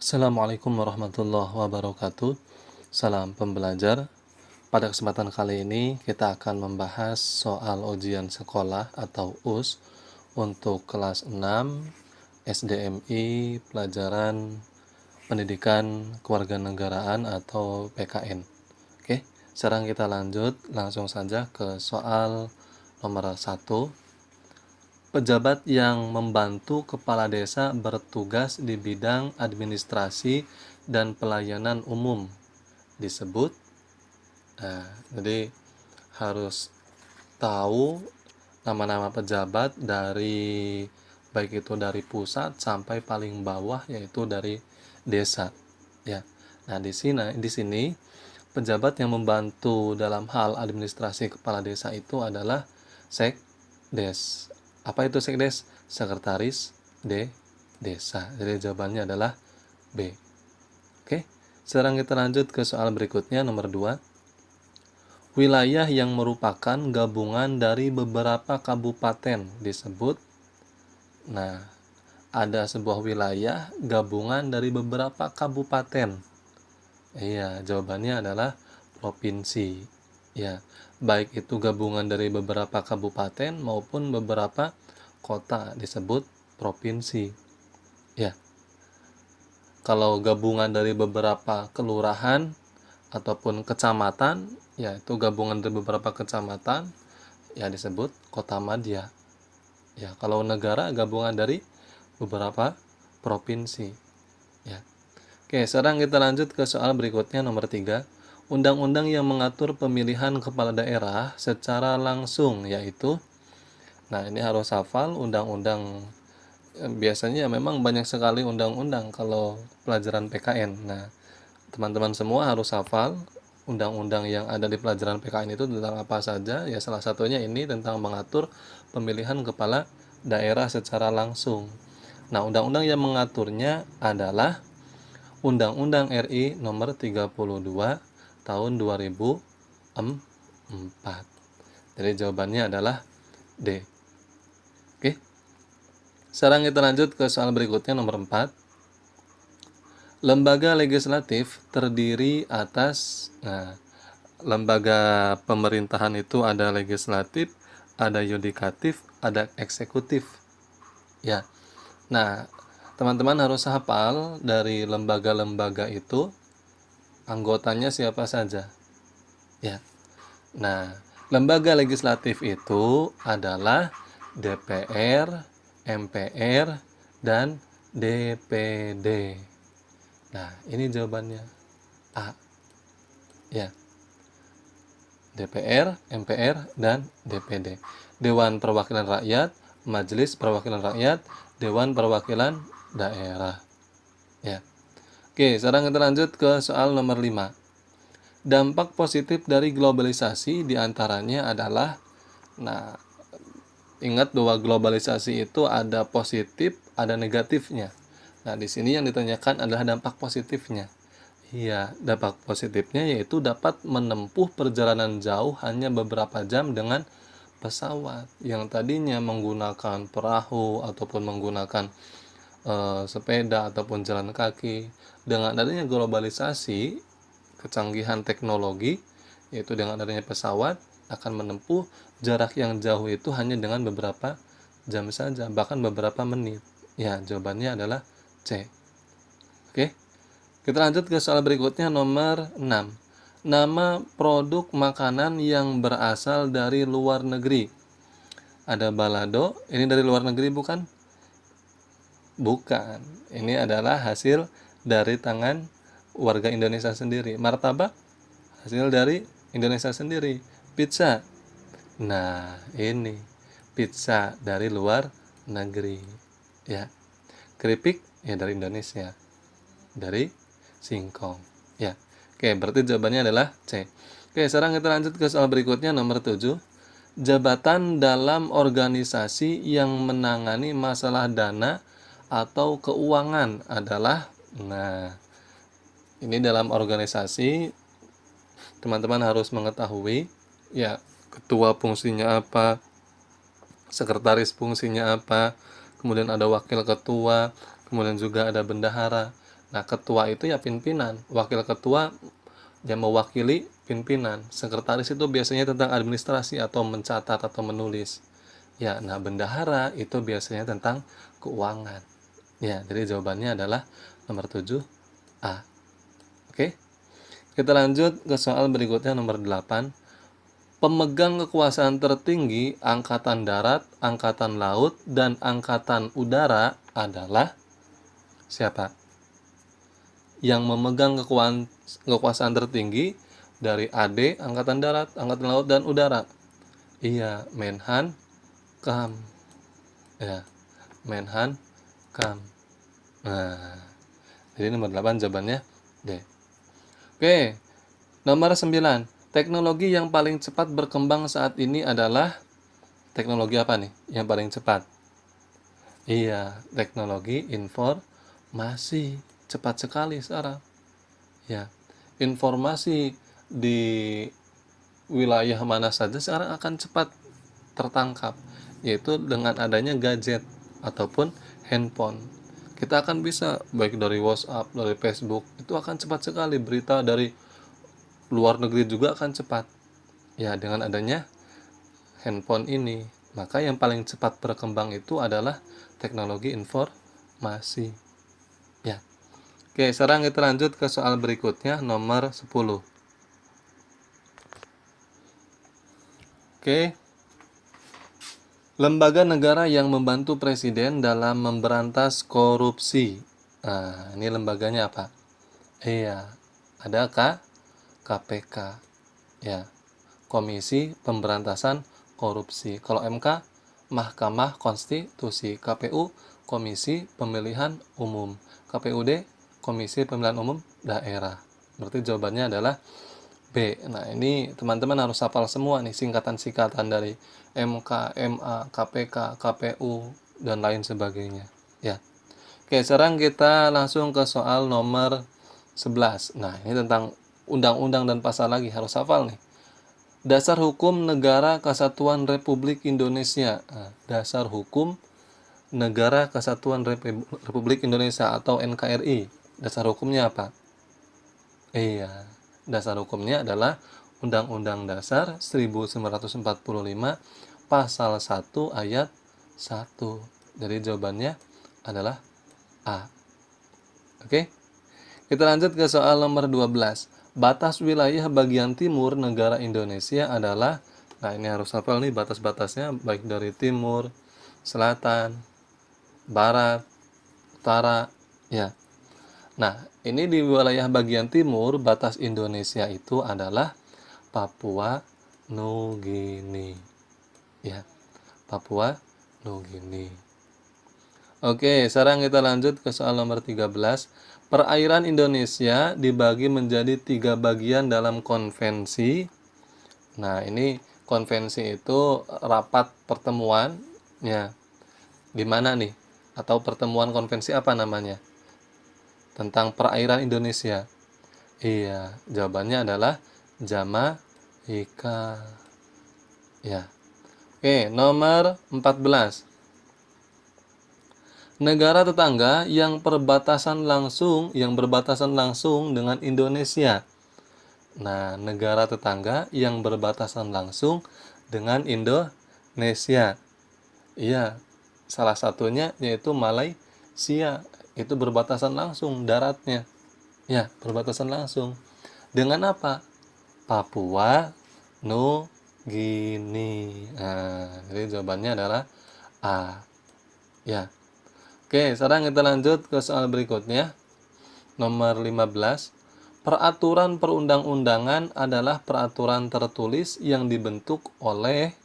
Assalamualaikum warahmatullahi wabarakatuh. Salam pembelajar. Pada kesempatan kali ini kita akan membahas soal ujian sekolah atau US untuk kelas 6 SDMI pelajaran pendidikan kewarganegaraan atau PKN. Oke, sekarang kita lanjut langsung saja ke soal nomor 1. Pejabat yang membantu kepala desa bertugas di bidang administrasi dan pelayanan umum disebut. Jadi harus tahu nama-nama pejabat dari baik itu dari pusat sampai paling bawah yaitu dari desa. Ya. Nah, di sini pejabat yang membantu dalam hal administrasi kepala desa itu adalah sekdes. Apa itu sekdes? Sekretaris desa. Jadi jawabannya adalah B. Oke. Sekarang kita lanjut ke soal berikutnya nomor 2. Wilayah yang merupakan gabungan dari beberapa kabupaten disebut. Nah, ada sebuah wilayah gabungan dari beberapa kabupaten. Iya, jawabannya adalah provinsi. Ya, baik itu gabungan dari beberapa kabupaten maupun beberapa kota disebut provinsi. Ya. Kalau gabungan dari beberapa kelurahan ataupun kecamatan, yaitu gabungan dari beberapa kecamatan, ya disebut kota madya. Ya, kalau negara gabungan dari beberapa provinsi. Ya. Oke, sekarang kita lanjut ke soal berikutnya nomor 3. Undang-undang yang mengatur pemilihan kepala daerah secara langsung yaitu. Nah, ini harus hafal undang-undang. Biasanya memang banyak sekali undang-undang kalau pelajaran PKN. Nah, teman-teman semua harus hafal undang-undang yang ada di pelajaran PKN itu tentang apa saja. Ya, salah satunya ini tentang mengatur pemilihan kepala daerah secara langsung. Nah, undang-undang yang mengaturnya adalah Undang-Undang RI nomor 32 tahun 2004. Jadi jawabannya adalah D. Oke. Sekarang kita lanjut ke soal berikutnya nomor 4. Lembaga legislatif terdiri atas lembaga pemerintahan itu ada legislatif, ada yudikatif, ada eksekutif. Ya. Nah, teman-teman harus hafal dari lembaga-lembaga itu anggotanya siapa saja. Ya. Nah, lembaga legislatif itu adalah DPR, MPR, dan DPD. Nah, ini jawabannya A. Ya. DPR, MPR, dan DPD. Dewan Perwakilan Rakyat, Majelis Perwakilan Rakyat, Dewan Perwakilan Daerah. Ya. Oke, sekarang kita lanjut ke soal nomor 5. Dampak positif dari globalisasi diantaranya adalah, nah, ingat bahwa globalisasi itu ada positif, ada negatifnya. Nah, di sini yang ditanyakan adalah dampak positifnya. Iya, dampak positifnya yaitu dapat menempuh perjalanan jauh hanya beberapa jam dengan pesawat yang tadinya menggunakan perahu ataupun menggunakan sepeda ataupun jalan kaki. Dengan adanya globalisasi, kecanggihan teknologi, yaitu dengan adanya pesawat, akan menempuh jarak yang jauh itu hanya dengan beberapa jam saja, bahkan beberapa menit. Ya, jawabannya adalah C. Oke. Kita lanjut ke soal berikutnya nomor 6. Nama produk makanan yang berasal dari luar negeri. Ada balado, ini dari luar negeri bukan? Bukan. Ini adalah hasil dari tangan warga Indonesia sendiri. Martabak hasil dari Indonesia sendiri. Pizza. Nah, ini pizza dari luar negeri. Ya. Keripik ya dari Indonesia. Dari singkong. Ya. Oke, berarti jawabannya adalah C. Oke, sekarang kita lanjut ke soal berikutnya nomor 7. Jabatan dalam organisasi yang menangani masalah dana atau keuangan adalah, nah, ini dalam organisasi teman-teman harus mengetahui ya, ketua fungsinya apa, sekretaris fungsinya apa, kemudian ada wakil ketua, kemudian juga ada bendahara. Nah, ketua itu ya pimpinan, wakil ketua yang mewakili pimpinan. Sekretaris itu biasanya tentang administrasi atau mencatat atau menulis. Ya, nah bendahara itu biasanya tentang keuangan. Ya, jadi jawabannya adalah nomor 7A. Oke. Kita lanjut ke soal berikutnya nomor 8. Pemegang kekuasaan tertinggi Angkatan Darat, Angkatan Laut, dan Angkatan Udara adalah siapa? Yang memegang kekuasaan tertinggi dari AD, Angkatan Darat, Angkatan Laut, dan Udara. Iya, Menhan, Kam. Ya, Menhan, Kam. Nah, jadi nomor 8 jawabannya D. Oke, nomor 9. Teknologi yang paling cepat berkembang saat ini adalah teknologi apa nih yang paling cepat? Iya, teknologi informasi. Cepat sekali sekarang. Ya, informasi di wilayah mana saja sekarang akan cepat tertangkap, yaitu dengan adanya gadget ataupun handphone. Kita akan bisa baik dari WhatsApp, dari Facebook, itu akan cepat sekali. Berita dari luar negeri juga akan cepat. Ya, dengan adanya handphone ini, maka yang paling cepat berkembang itu adalah teknologi informasi. Ya. Oke, sekarang kita lanjut ke soal berikutnya nomor 10. Oke. Lembaga negara yang membantu presiden dalam memberantas korupsi. Nah, ini lembaganya apa? Iya, ada KPK. Ya, Komisi Pemberantasan Korupsi. Kalau MK, Mahkamah Konstitusi. KPU, Komisi Pemilihan Umum. KPUD, Komisi Pemilihan Umum Daerah. Berarti jawabannya adalah B. Nah, ini teman-teman harus hafal semua nih singkatan-singkatan dari MK, MA, KPK, KPU, dan lain sebagainya. Ya. Oke, sekarang kita langsung ke soal nomor 11. Nah, ini tentang undang-undang dan pasal lagi, harus hafal nih. Dasar Hukum Negara Kesatuan Republik Indonesia. Nah, Dasar Hukum Negara Kesatuan Republik Indonesia atau NKRI. Dasar hukumnya apa? Iya, dasar hukumnya adalah Undang-Undang Dasar 1945 Pasal 1 Ayat 1. Jadi jawabannya adalah A. Oke. Kita lanjut ke soal nomor 12. Batas wilayah bagian timur negara Indonesia adalah, nah ini harus hafal nih batas-batasnya, baik dari timur, selatan, barat, utara, ya. Nah, ini di wilayah bagian timur, batas Indonesia itu adalah Papua Nugini. Ya, Papua Nugini. Oke, sekarang kita lanjut ke soal nomor 13. Perairan Indonesia dibagi menjadi 3 bagian dalam konvensi. Nah, ini konvensi itu rapat pertemuan, ya. Di mana nih? Atau pertemuan konvensi apa namanya? Tentang perairan Indonesia. Iya, jawabannya adalah Jamaika. Ya. Oke, nomor 14. Negara tetangga yang berbatasan langsung dengan Indonesia. Nah, negara tetangga yang berbatasan langsung dengan Indonesia. Iya, salah satunya yaitu Malaysia. Itu berbatasan langsung daratnya. Ya, berbatasan langsung. Dengan apa? Papua Nugini. Nah, jadi jawabannya adalah A. Ya. Oke, sekarang kita lanjut ke soal berikutnya. Nomor 15. Peraturan perundang-undangan adalah peraturan tertulis yang dibentuk oleh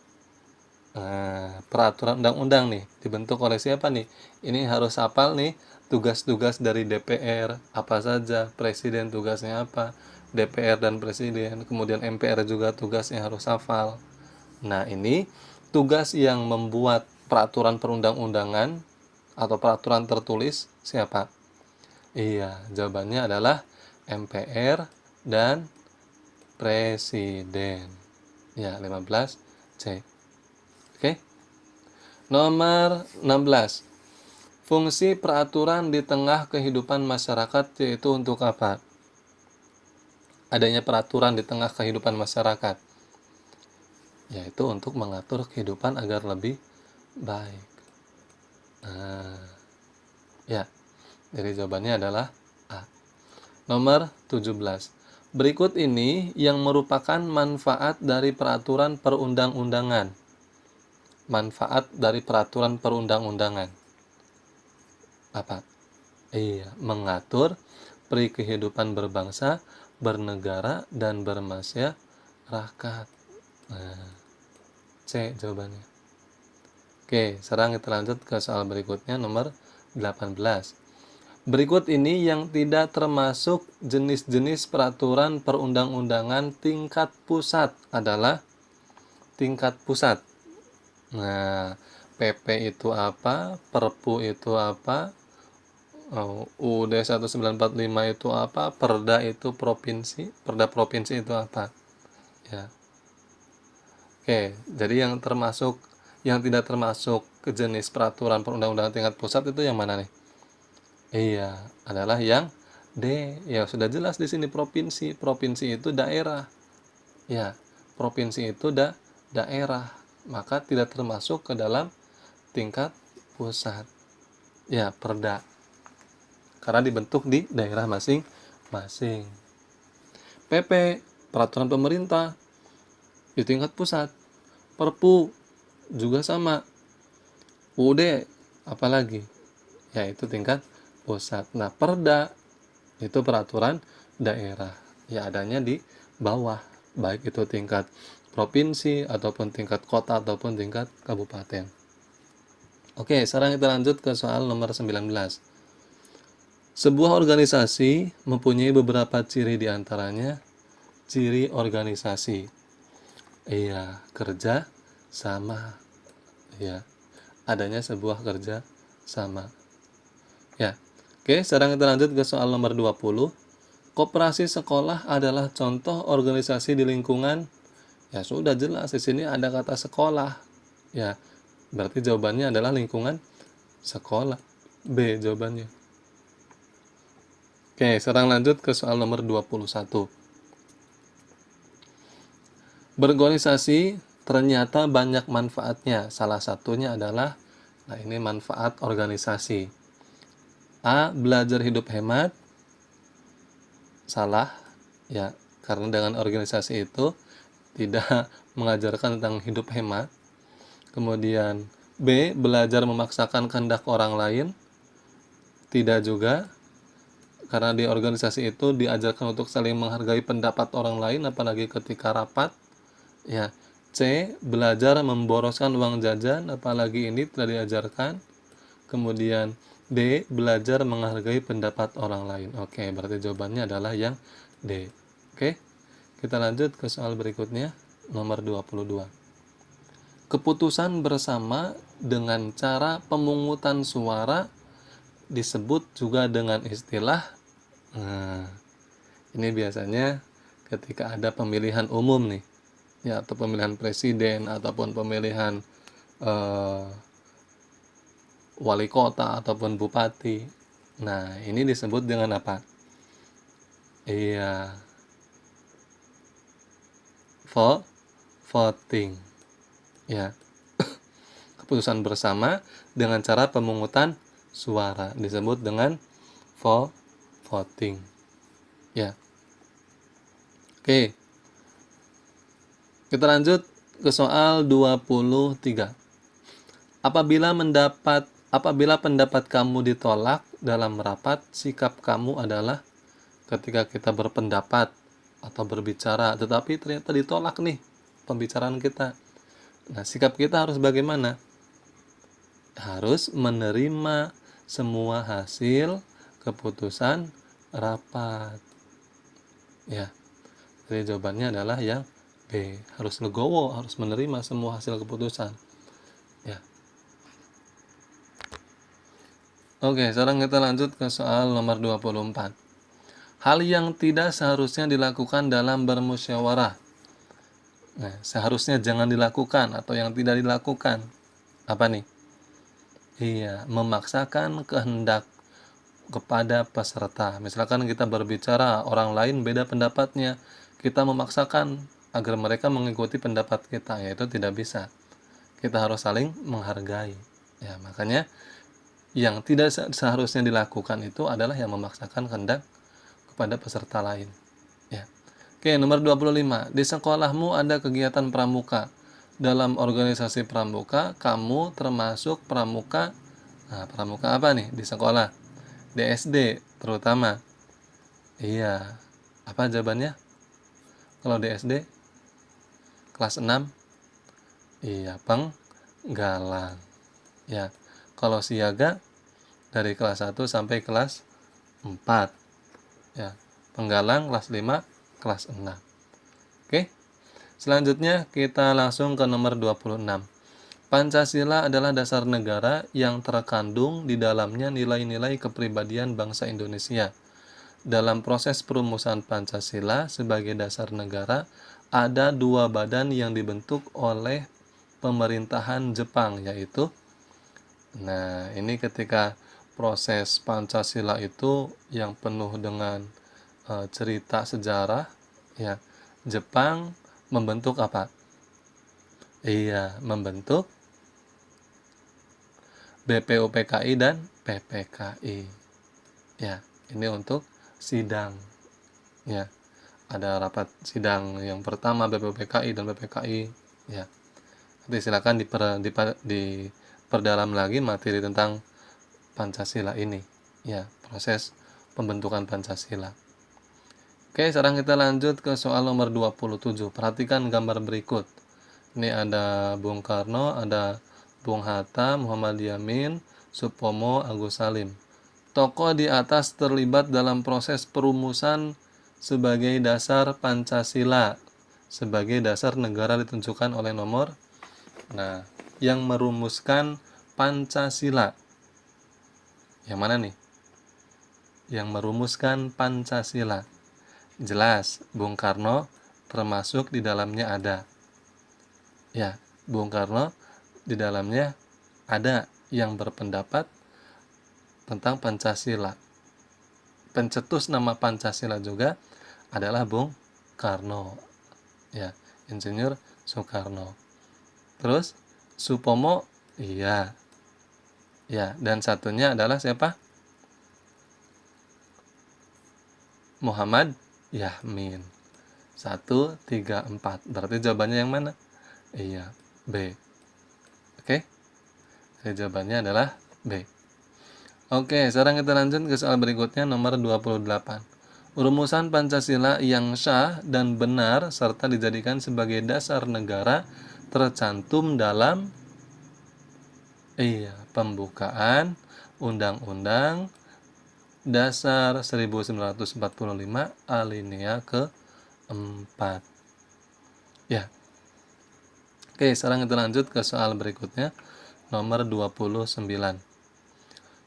peraturan undang-undang nih. Dibentuk oleh siapa nih? Ini harus hafal nih tugas-tugas dari DPR apa saja, presiden tugasnya apa, DPR dan presiden, kemudian MPR juga tugasnya harus hafal. Nah, ini tugas yang membuat peraturan perundang-undangan atau peraturan tertulis siapa? Iya, jawabannya adalah MPR dan presiden. Ya, 15C. Oke. Nomor 16. Fungsi peraturan di tengah kehidupan masyarakat yaitu untuk apa? Adanya peraturan di tengah kehidupan masyarakat, yaitu untuk mengatur kehidupan agar lebih baik. Nah, ya, jadi jawabannya adalah A. Nomor 17. Berikut ini yang merupakan manfaat dari peraturan perundang-undangan. Manfaat dari peraturan perundang-undangan. Apa? Iya, mengatur peri kehidupan berbangsa, bernegara, dan bermasyarakat. Nah, C jawabannya. Oke, sekarang kita lanjut ke soal berikutnya, nomor 18. Berikut ini yang tidak termasuk jenis-jenis peraturan perundang-undangan tingkat pusat adalah tingkat pusat. Nah, PP itu apa? Perpu itu apa? UUD 1945 itu apa? Perda itu provinsi. Perda provinsi itu apa? Ya. Oke, jadi yang tidak termasuk ke jenis peraturan perundang-undangan tingkat pusat itu yang mana nih? Iya, adalah yang D. Ya, sudah jelas di sini provinsi. Provinsi itu daerah. Ya, provinsi itu daerah. Maka tidak termasuk ke dalam tingkat pusat. Ya, perda. Karena dibentuk di daerah masing-masing. PP, peraturan pemerintah di tingkat pusat. Perpu juga sama. UUD apalagi? Ya, itu tingkat pusat. Nah, perda itu peraturan daerah. Ya, adanya di bawah, baik itu tingkat provinsi ataupun tingkat kota ataupun tingkat kabupaten. Oke, sekarang kita lanjut ke soal nomor 19. Sebuah organisasi mempunyai beberapa ciri, di antaranya ciri organisasi. Iya, kerja sama. Ya, adanya sebuah kerja sama. Ya. Oke, sekarang kita lanjut ke soal nomor 20. Koperasi sekolah adalah contoh organisasi di lingkungan. Ya, sudah jelas di sini ada kata sekolah. Ya, berarti jawabannya adalah lingkungan sekolah. B jawabannya. Oke, sekarang lanjut ke soal nomor 21. Berorganisasi ternyata banyak manfaatnya. Salah satunya adalah, nah ini manfaat organisasi. A. Belajar hidup hemat. Salah, ya, karena dengan organisasi itu tidak mengajarkan tentang hidup hemat. Kemudian B. Belajar memaksakan kehendak orang lain. Tidak juga, karena di organisasi itu diajarkan untuk saling menghargai pendapat orang lain, apalagi ketika rapat. Ya. C. Belajar memboroskan uang jajan, apalagi ini tidak diajarkan. Kemudian D. Belajar menghargai pendapat orang lain. Oke, berarti jawabannya adalah yang D. Oke, kita lanjut ke soal berikutnya, nomor 22. Keputusan bersama dengan cara pemungutan suara disebut juga dengan istilah. Nah, ini biasanya ketika ada pemilihan umum nih, ya, atau pemilihan presiden ataupun pemilihan wali kota ataupun bupati. Nah, ini disebut dengan apa? Iya, voting. Ya, keputusan bersama dengan cara pemungutan suara disebut dengan voting. Ya. Oke. Kita lanjut ke soal 23. Apabila pendapat kamu ditolak dalam rapat, sikap kamu adalah ketika kita berpendapat atau berbicara, tetapi ternyata ditolak nih pembicaraan kita. Nah, sikap kita harus bagaimana? Harus menerima semua hasil keputusan rapat. Ya, jadi jawabannya adalah yang B. Harus legowo, harus menerima semua hasil keputusan. Ya. Oke, sekarang kita lanjut ke soal nomor 24. Hal yang tidak seharusnya dilakukan dalam bermusyawarah. Nah, seharusnya jangan dilakukan atau yang tidak dilakukan. Apa nih? Iya, memaksakan kehendak kepada peserta. Misalkan kita berbicara, orang lain beda pendapatnya, kita memaksakan agar mereka mengikuti pendapat kita, yaitu tidak bisa. Kita harus saling menghargai. Ya, makanya yang tidak seharusnya dilakukan itu adalah yang memaksakan kehendak kepada peserta lain. Ya. Oke, nomor 25. Di sekolahmu ada kegiatan pramuka. Dalam organisasi pramuka, kamu termasuk pramuka. Nah, pramuka apa nih di sekolah? Di SD terutama. Iya. Apa jawabannya? Kalau di SD kelas 6? Iya, penggalang. Ya. Kalau siaga dari kelas 1 sampai kelas 4. Ya. Penggalang kelas 5, kelas 6. Oke. Selanjutnya kita langsung ke nomor 26. Pancasila adalah dasar negara yang terkandung di dalamnya nilai-nilai kepribadian bangsa Indonesia. Dalam proses perumusan Pancasila sebagai dasar negara, ada dua badan yang dibentuk oleh pemerintahan Jepang, yaitu, nah ini ketika proses Pancasila itu yang penuh dengan cerita sejarah, ya, Jepang membentuk apa? Iya, membentuk BPUPKI dan PPKI. Ya, ini untuk sidang. Ya, ada rapat sidang yang pertama BPUPKI dan PPKI. Ya, nanti silakan diperdalam lagi materi tentang Pancasila ini. Ya, proses pembentukan Pancasila. Oke, sekarang kita lanjut ke soal nomor 27. Perhatikan gambar berikut. Ini ada Bung Karno, ada Bung Hatta, Muhammad Yamin, Supomo, Agus Salim. Tokoh di atas terlibat dalam proses perumusan sebagai dasar Pancasila, sebagai dasar negara ditunjukkan oleh nomor. Nah, yang merumuskan Pancasila. Yang mana nih? Yang merumuskan Pancasila. Jelas, Bung Karno termasuk di dalamnya ada. Ya, Bung Karno di dalamnya ada yang berpendapat tentang Pancasila. Pencetus nama Pancasila juga adalah Bung Karno. Ya, Insinyur Soekarno. Terus Supomo, iya. Ya, dan satunya adalah siapa? Muhammad Yamin. 1, 3, 4. Berarti jawabannya yang mana? Iya, B. Oke? Jadi jawabannya adalah B. Oke, sekarang kita lanjut ke soal berikutnya nomor 28. Rumusan Pancasila yang sah dan benar serta dijadikan sebagai dasar negara tercantum dalam pembukaan Undang-Undang Dasar 1945 alinea ke-4. Ya. Oke, sekarang kita lanjut ke soal berikutnya nomor 29.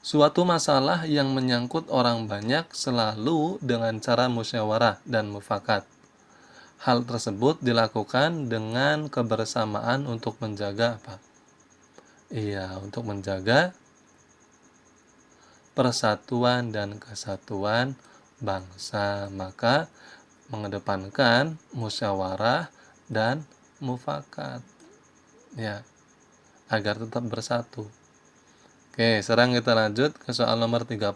Suatu masalah yang menyangkut orang banyak selalu dengan cara musyawarah dan mufakat. Hal tersebut dilakukan dengan kebersamaan untuk menjaga apa? Iya, untuk menjaga persatuan dan kesatuan bangsa. Maka mengedepankan musyawarah dan mufakat. Ya, agar tetap bersatu. Oke, sekarang kita lanjut ke soal nomor 30.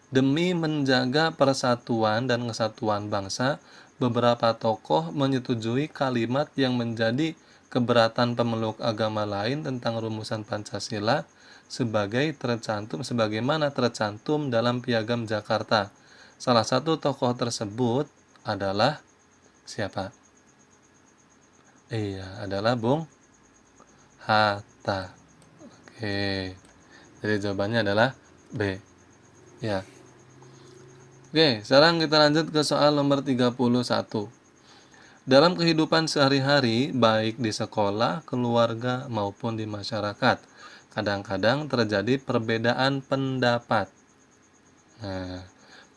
Demi menjaga persatuan dan kesatuan bangsa, beberapa tokoh menyetujui kalimat yang menjadi keberatan pemeluk agama lain tentang rumusan Pancasila sebagaimana tercantum dalam Piagam Jakarta. Salah satu tokoh tersebut adalah siapa? Iya, adalah Bung Hatta. Oke. Jadi jawabannya adalah B. Ya. Oke, sekarang kita lanjut ke soal nomor 31. Dalam kehidupan sehari-hari, baik di sekolah, keluarga, maupun di masyarakat, kadang-kadang terjadi perbedaan pendapat. Nah,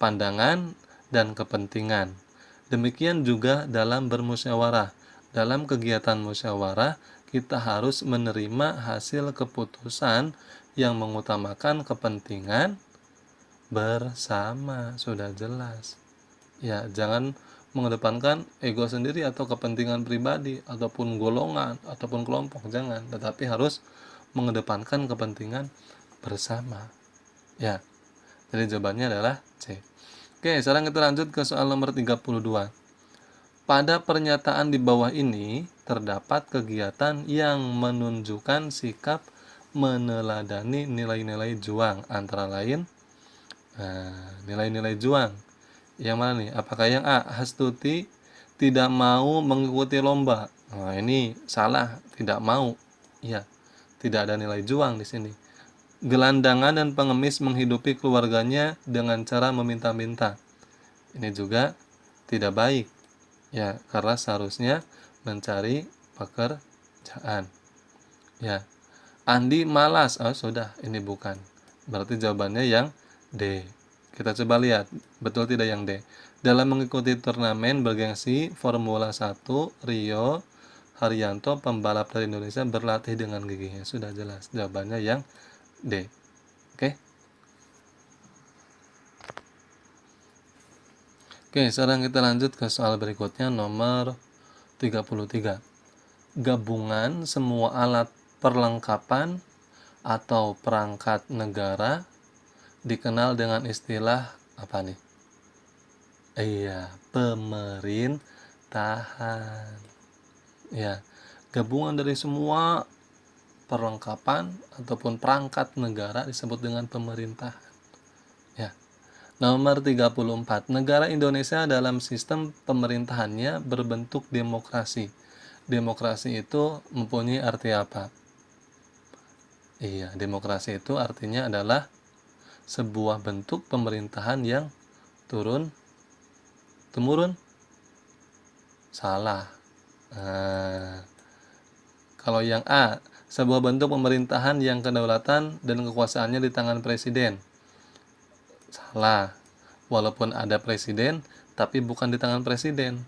pandangan dan kepentingan. Demikian juga dalam bermusyawarah. Dalam kegiatan musyawarah, kita harus menerima hasil keputusan yang mengutamakan kepentingan bersama. Sudah jelas. Ya, jangan mengedepankan ego sendiri atau kepentingan pribadi ataupun golongan ataupun kelompok, jangan, tetapi harus mengedepankan kepentingan bersama. Ya. Jadi jawabannya adalah C. Oke, sekarang kita lanjut ke soal nomor 32. Pada pernyataan di bawah ini terdapat kegiatan yang menunjukkan sikap meneladani nilai-nilai juang, antara lain nilai-nilai juang. Yang mana nih? Apakah yang A, Hastuti tidak mau mengikuti lomba? Nah, ini salah, tidak mau. Ya, tidak ada nilai juang di sini. Gelandangan dan pengemis menghidupi keluarganya dengan cara meminta-minta. Ini juga tidak baik. Ya, karena seharusnya mencari pekerjaan. Ya. Andi malas. Oh, sudah, ini bukan. Berarti jawabannya yang D. Kita coba lihat, betul tidak yang D. Dalam mengikuti turnamen bergengsi Formula 1 Rio, Haryanto, pembalap dari Indonesia, berlatih dengan giginya. Sudah jelas, jawabannya yang D. Oke. Oke, sekarang kita lanjut ke soal berikutnya, nomor 33. Gabungan semua alat perlengkapan atau perangkat negara dikenal dengan istilah apa nih? Iya, pemerintahan. Ya, gabungan dari semua perlengkapan ataupun perangkat negara disebut dengan pemerintahan. Ya. Nomor 34. Negara Indonesia dalam sistem pemerintahannya berbentuk demokrasi. Demokrasi itu mempunyai arti apa? Iya, demokrasi itu artinya adalah sebuah bentuk pemerintahan yang turun-temurun. Salah. Nah, kalau yang A, sebuah bentuk pemerintahan yang kedaulatan dan kekuasaannya di tangan presiden. Salah. Walaupun ada presiden, tapi bukan di tangan presiden.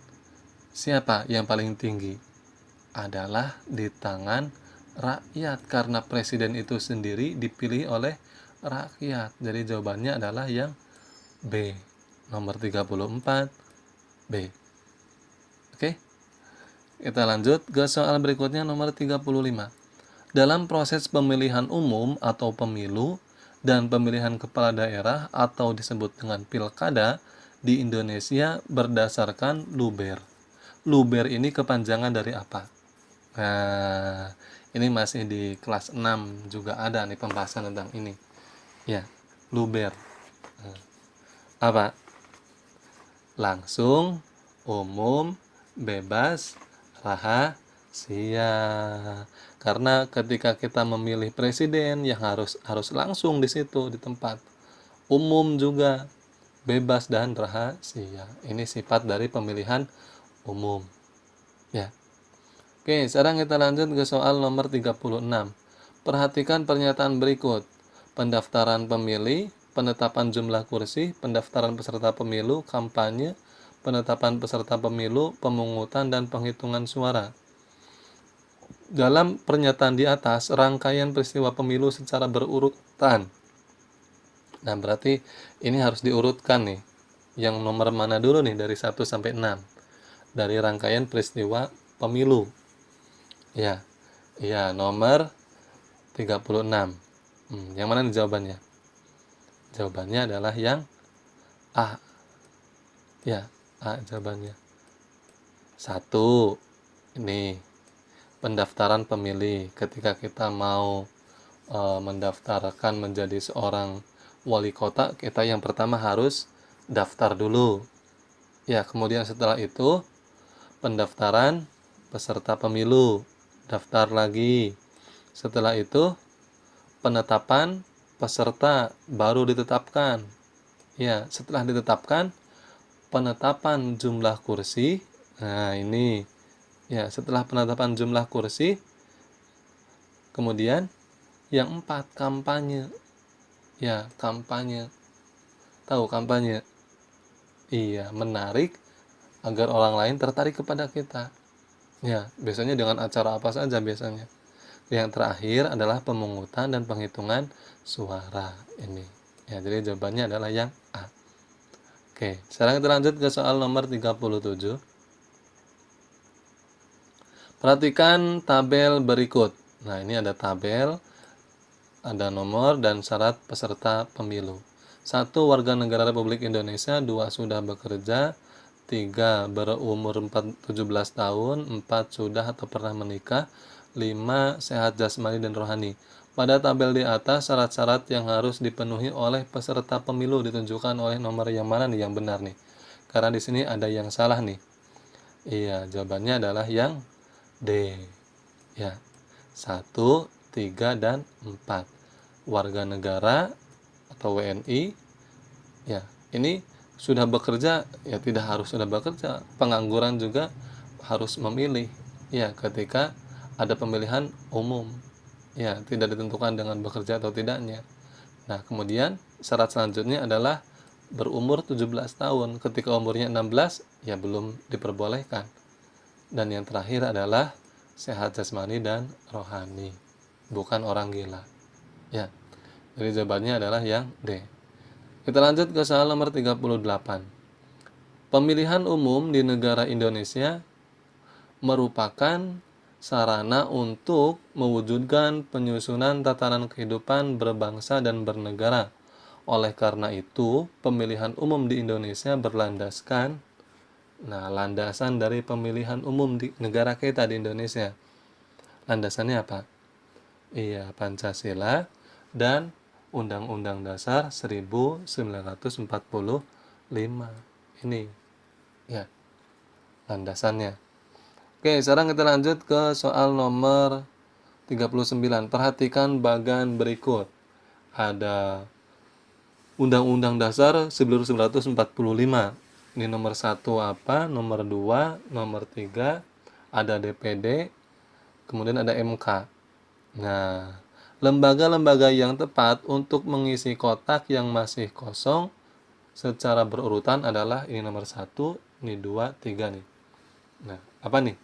Siapa yang paling tinggi? Adalah di tangan rakyat, karena presiden itu sendiri dipilih oleh rakyat. Jadi jawabannya adalah yang B. Nomor 34 B. Oke. Kita lanjut ke soal berikutnya, nomor 35. Dalam proses pemilihan umum atau pemilu dan pemilihan kepala daerah atau disebut dengan pilkada di Indonesia berdasarkan luber. Luber ini kepanjangan dari apa? Nah, ini masih di kelas 6 juga ada nih pembahasan tentang ini. Ya, luber. Apa? Langsung, umum, bebas, rahasia. Karena ketika kita memilih presiden yang harus langsung di situ di tempat. Umum juga, bebas dan rahasia. Ini sifat dari pemilihan umum. Ya. Oke, sekarang kita lanjut ke soal nomor 36. Perhatikan pernyataan berikut. Pendaftaran pemilih, penetapan jumlah kursi, pendaftaran peserta pemilu, kampanye, penetapan peserta pemilu, pemungutan, dan penghitungan suara. Dalam pernyataan di atas, rangkaian peristiwa pemilu secara berurutan. Nah, berarti ini harus diurutkan nih. Yang nomor mana dulu nih dari 1 sampai 6? Dari rangkaian peristiwa pemilu. Ya, nomor 36. Yang mana nih jawabannya? Jawabannya adalah yang A. Ya, A jawabannya. 1. Ini pendaftaran pemilih. Ketika kita mau mendaftarkan menjadi seorang wali kota, kita yang pertama harus daftar dulu. Ya, kemudian setelah itu pendaftaran peserta pemilu, daftar lagi. Setelah itu penetapan peserta baru ditetapkan. Ya, setelah ditetapkan penetapan jumlah kursi. Nah, ini ya, setelah penetapan jumlah kursi, kemudian yang 4 kampanye. Ya, kampanye. Tahu kampanye? Iya, menarik agar orang lain tertarik kepada kita. Ya, biasanya dengan acara apa saja biasanya. Yang terakhir adalah pemungutan dan penghitungan suara ini. Ya, jadi jawabannya adalah yang A. Oke, sekarang kita lanjut ke soal nomor 37. Perhatikan tabel berikut. Nah, ini ada tabel, ada nomor dan syarat peserta pemilu. 1. Warga negara Republik Indonesia. 2. Sudah bekerja. 3. Berumur 17 tahun. 4. Sudah atau pernah menikah. 5. Sehat jasmani dan rohani. Pada tabel di atas, syarat-syarat yang harus dipenuhi oleh peserta pemilu ditunjukkan oleh nomor yang mana nih yang benar nih? Karena di sini ada yang salah nih. Iya, jawabannya adalah yang D. Ya, 1, 3, dan 4. Warga negara atau WNI, ya, ini sudah bekerja, ya tidak harus sudah bekerja. Pengangguran juga harus memilih, ya, ketika ada pemilihan umum. Ya, tidak ditentukan dengan bekerja atau tidaknya. Nah, kemudian syarat selanjutnya adalah berumur 17 tahun. Ketika umurnya 16, ya belum diperbolehkan. Dan yang terakhir adalah sehat jasmani dan rohani, bukan orang gila. Ya, jadi jawabannya adalah yang D. Kita lanjut ke soal nomor 38. Pemilihan umum di negara Indonesia merupakan sarana untuk mewujudkan penyusunan tatanan kehidupan berbangsa dan bernegara. Oleh karena itu, pemilihan umum di Indonesia berlandaskan, nah, landasan dari pemilihan umum di negara kita di Indonesia, landasannya apa? Iya, Pancasila dan Undang-Undang Dasar 1945. Ini, ya, landasannya. Oke, sekarang kita lanjut ke soal nomor 39. Perhatikan bagan berikut. Ada Undang-Undang Dasar 1945. Ini nomor 1 apa? Nomor 2, nomor 3, ada DPD, kemudian ada MK. Nah, lembaga-lembaga yang tepat untuk mengisi kotak yang masih kosong secara berurutan adalah ini nomor 1, ini 2, 3 nih. Nah, apa nih?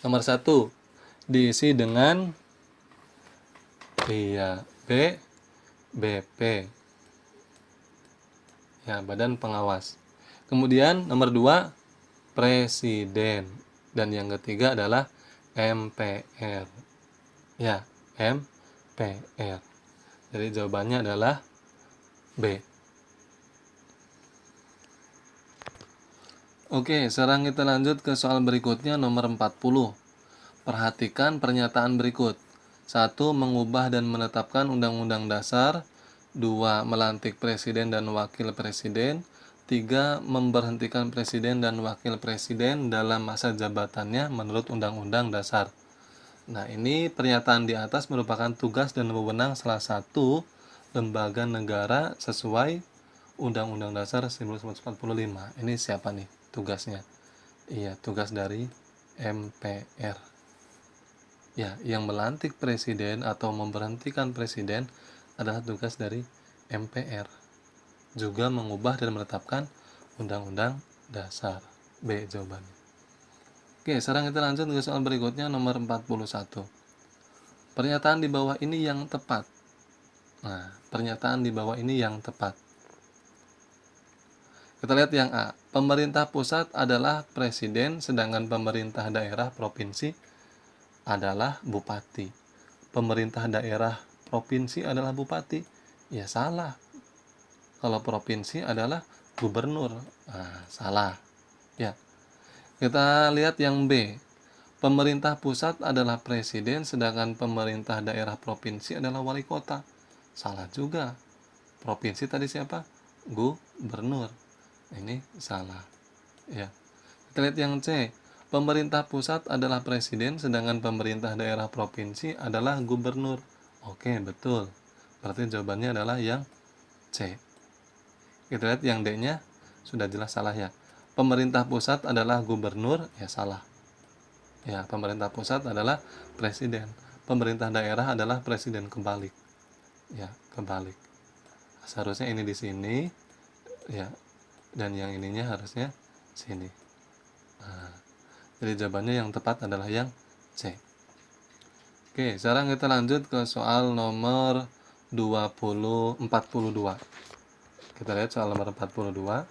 Nomor 1 diisi dengan BP, ya, Badan Pengawas. Kemudian nomor 2 Presiden, dan yang ketiga adalah MPR. Ya, MPR. Jadi jawabannya adalah B. Oke, sekarang kita lanjut ke soal berikutnya nomor 40. Perhatikan pernyataan berikut. 1. Mengubah dan menetapkan Undang-Undang Dasar. 2. Melantik Presiden dan Wakil Presiden. 3. Memberhentikan Presiden dan Wakil Presiden dalam masa jabatannya menurut Undang-Undang Dasar. Nah, ini pernyataan di atas merupakan tugas dan wewenang salah satu lembaga negara sesuai Undang-Undang Dasar 1945. Ini siapa nih tugasnya? Iya, tugas dari MPR. Ya, yang melantik presiden atau memberhentikan presiden adalah tugas dari MPR. Juga mengubah dan menetapkan Undang-Undang Dasar. B jawabannya. Oke, sekarang kita lanjut ke soal berikutnya nomor 41. Pernyataan di bawah ini yang tepat. Nah, pernyataan di bawah ini yang tepat. Kita lihat yang A. Pemerintah pusat adalah presiden, sedangkan pemerintah daerah provinsi adalah bupati. Pemerintah daerah provinsi adalah bupati. Ya, salah. Kalau provinsi adalah gubernur. Nah, salah. Ya. Kita lihat yang B. Pemerintah pusat adalah presiden, sedangkan pemerintah daerah provinsi adalah wali kota. Salah juga. Provinsi tadi siapa? Gubernur. Ini salah. Ya. Kita lihat yang C. Pemerintah pusat adalah presiden, sedangkan pemerintah daerah provinsi adalah gubernur. Oke, betul. Berarti jawabannya adalah yang C. Kita lihat yang D-nya sudah jelas salah ya. Pemerintah pusat adalah gubernur, ya salah. Ya, pemerintah pusat adalah presiden. Pemerintah daerah adalah presiden, kebalik. Ya, kebalik. Seharusnya ini di sini, ya, dan yang ininya harusnya sini. Nah, jadi jawabannya yang tepat adalah yang C. Oke, sekarang kita lanjut ke soal nomor 42. Kita lihat soal nomor 42.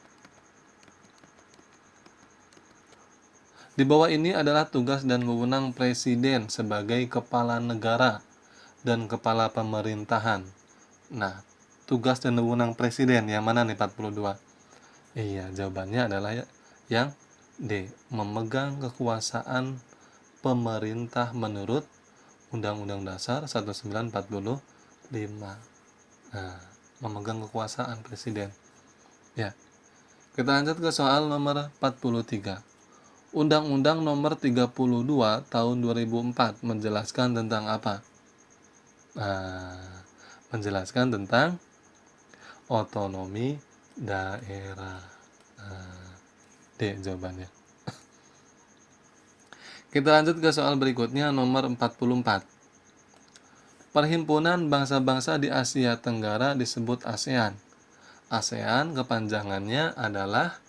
Di bawah ini adalah tugas dan wewenang presiden sebagai kepala negara dan kepala pemerintahan. Nah, tugas dan wewenang presiden yang mana nih 42? Iya, jawabannya adalah yang D, memegang kekuasaan pemerintah menurut Undang-Undang Dasar 1945. Nah, memegang kekuasaan presiden. Ya, kita lanjut ke soal nomor 43. Undang-Undang nomor 32 tahun 2004 menjelaskan tentang apa? Nah, menjelaskan tentang otonomi daerah. Nah, D jawabannya. Kita lanjut ke soal berikutnya nomor 44. Perhimpunan bangsa-bangsa di Asia Tenggara disebut ASEAN. ASEAN kepanjangannya adalah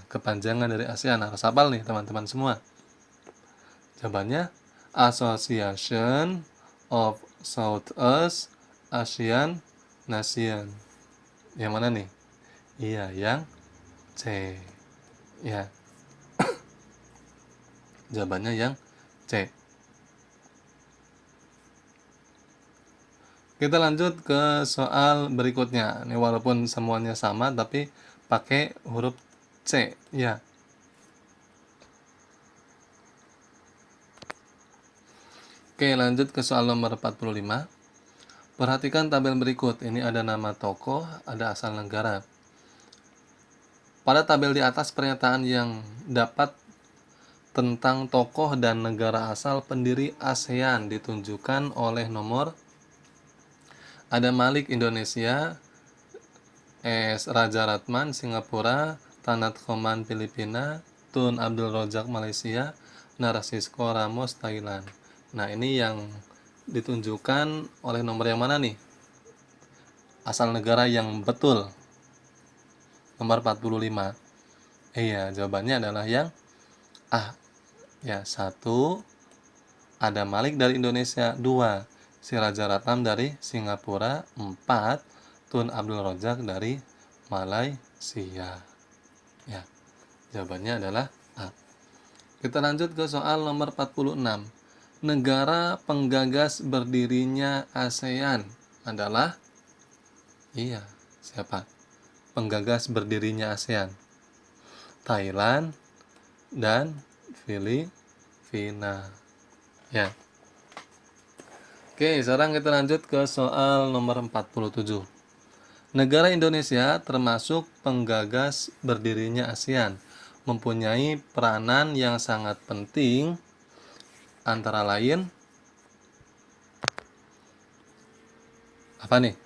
kepanjangan dari ASEAN. Harus hafal nih teman-teman semua. Jawabannya Association of Southeast Asian Nation. Yang mana nih? Iya, yang C. Ya. Jawabannya yang C. Kita lanjut ke soal berikutnya. Ini walaupun semuanya sama tapi pakai huruf C. Ya. Oke, lanjut ke soal nomor 45. Perhatikan tabel berikut. Ini ada nama tokoh, ada asal negara. Pada tabel di atas pernyataan yang dapat tentang tokoh dan negara asal pendiri ASEAN ditunjukkan oleh nomor. Ada Malik Indonesia, S. Raja Ratman Singapura, Tanat Khoman Filipina, Tun Abdul Rojak Malaysia, Narcisco Ramos Thailand. Nah, ini yang ditunjukkan oleh nomor yang mana nih? Asal negara yang betul. Nomor 45. Iya, jawabannya adalah yang A. Ya, 1. Ada Malik dari Indonesia. 2. Si Raja Ratnam dari Singapura. 4. Tun Abdul Rojak dari Malaysia. Ya, jawabannya adalah A. Kita lanjut ke soal nomor 46. Negara penggagas berdirinya ASEAN adalah siapa? Penggagas berdirinya ASEAN. Thailand dan Filipina. Ya. Oke, sekarang kita lanjut ke soal nomor 47. Negara Indonesia termasuk penggagas berdirinya ASEAN, mempunyai peranan yang sangat penting antara lain apa nih?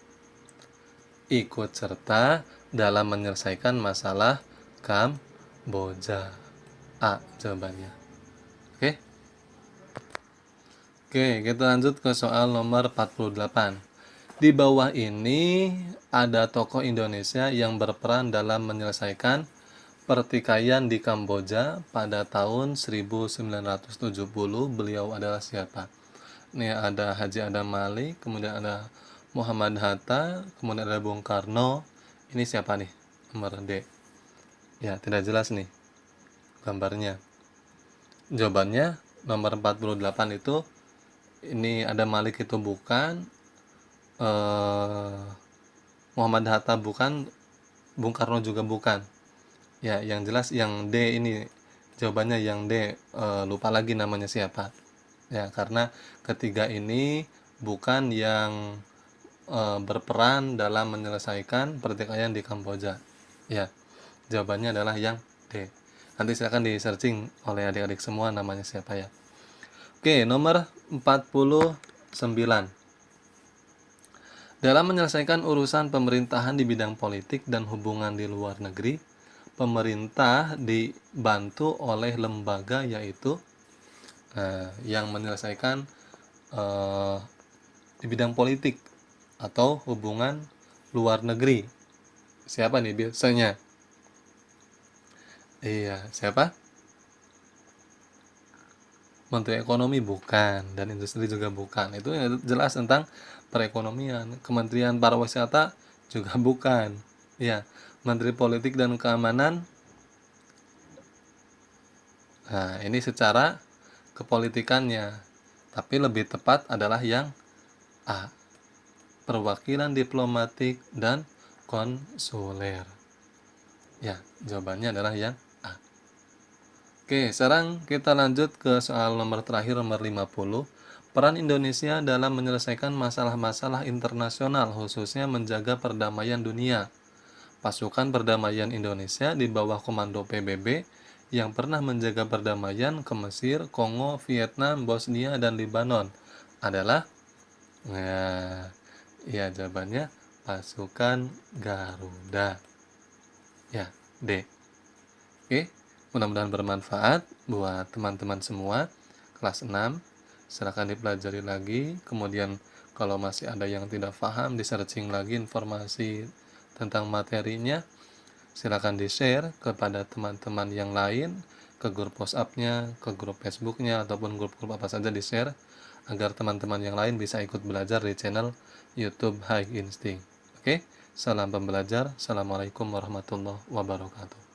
Ikut serta dalam menyelesaikan masalah Kamboja. A jawabannya. Oke. Oke, kita lanjut ke soal nomor 48. Di bawah ini ada tokoh Indonesia yang berperan dalam menyelesaikan pertikaian di Kamboja pada tahun 1970. Beliau adalah siapa? Ini ada Haji Adam Malik, kemudian ada Muhammad Hatta, kemudian ada Bung Karno. Ini siapa nih? Nomor D. Ya, tidak jelas nih gambarnya. Jawabannya nomor 48 itu ini ada Malik itu bukan, Muhammad Hatta bukan, Bung Karno juga bukan. Ya, yang jelas yang D ini jawabannya yang D. Lupa lagi namanya siapa. Ya, karena ketiga ini bukan yang berperan dalam menyelesaikan pertikaian di Kamboja. Ya, jawabannya adalah yang D. Nanti silakan di searching oleh adik-adik semua namanya siapa ya. Oke, nomor 49. Dalam menyelesaikan urusan pemerintahan di bidang politik dan hubungan di luar negeri, pemerintah dibantu oleh lembaga yaitu yang menyelesaikan di bidang politik atau hubungan luar negeri. Siapa nih biasanya? Iya, siapa? Menteri Ekonomi bukan, dan Industri juga bukan. Itu jelas tentang perekonomian. Kementerian Pariwisata juga bukan. Ya, Menteri Politik dan Keamanan. Nah, ini secara kepolitikannya. Tapi lebih tepat adalah yang A. Perwakilan diplomatik dan konsuler. Ya, jawabannya adalah yang A. Oke, sekarang kita lanjut ke soal nomor terakhir, nomor 50. Peran Indonesia dalam menyelesaikan masalah-masalah internasional, khususnya menjaga perdamaian dunia. Pasukan perdamaian Indonesia di bawah komando PBB yang pernah menjaga perdamaian ke Mesir, Kongo, Vietnam, Bosnia, dan Lebanon adalah, nah, ya jawabannya pasukan Garuda. Ya, D. Oke, mudah-mudahan bermanfaat buat teman-teman semua. Kelas 6, silakan dipelajari lagi. Kemudian kalau masih ada yang tidak paham, di-searching lagi informasi tentang materinya. Silakan di-share kepada teman-teman yang lain, ke grup WhatsApp-nya, ke grup Facebook-nya, ataupun grup-grup apa saja di-share, agar teman-teman yang lain bisa ikut belajar di channel YouTube High Instinct. Oke, salam pembelajar. Assalamualaikum warahmatullahi wabarakatuh.